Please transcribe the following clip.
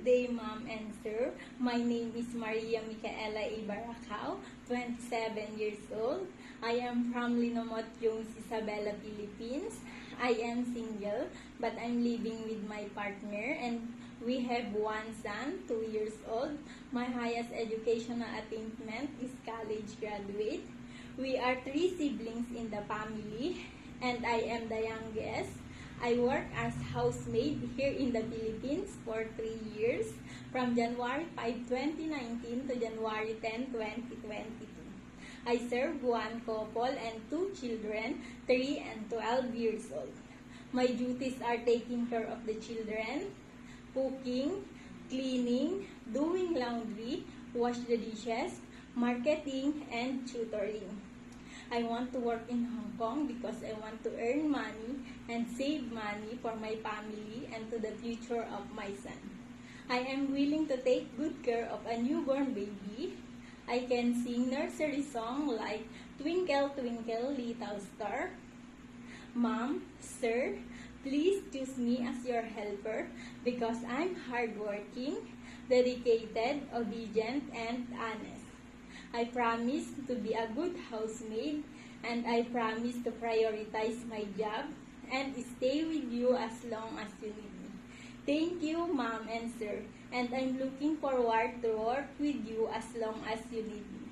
day, Ma'am and Sir. My name is Maria Micaela Ibaracao, 27 years old. I am from Linomot, Jones, Isabela, Philippines. I am single, but I'm living with my partner and we have one son, 2 years old. My highest educational attainment is college graduate. We are 3 siblings in the family and I am the youngest. I work as housemaid here in the Philippines for 3 years, from January 5, 2019 to January 10, 2022. I serve 1 couple and 2 children, 3 and 12 years old. My duties are taking care of the children, cooking, cleaning, doing laundry, wash the dishes, marketing, and tutoring. I want to work in Hong Kong because I want to earn money and save money for my family and to the future of my son. I am willing to take good care of a newborn baby. I can sing nursery song like Twinkle Twinkle Little Star. Mom, Sir, please choose me as your helper because I'm hardworking, dedicated, obedient, and honest. I promise to be a good housemaid and I promise to prioritize my job and stay with you as long as you need me. Thank you, Mom and Sir, and I'm looking forward to work with you as long as you need me.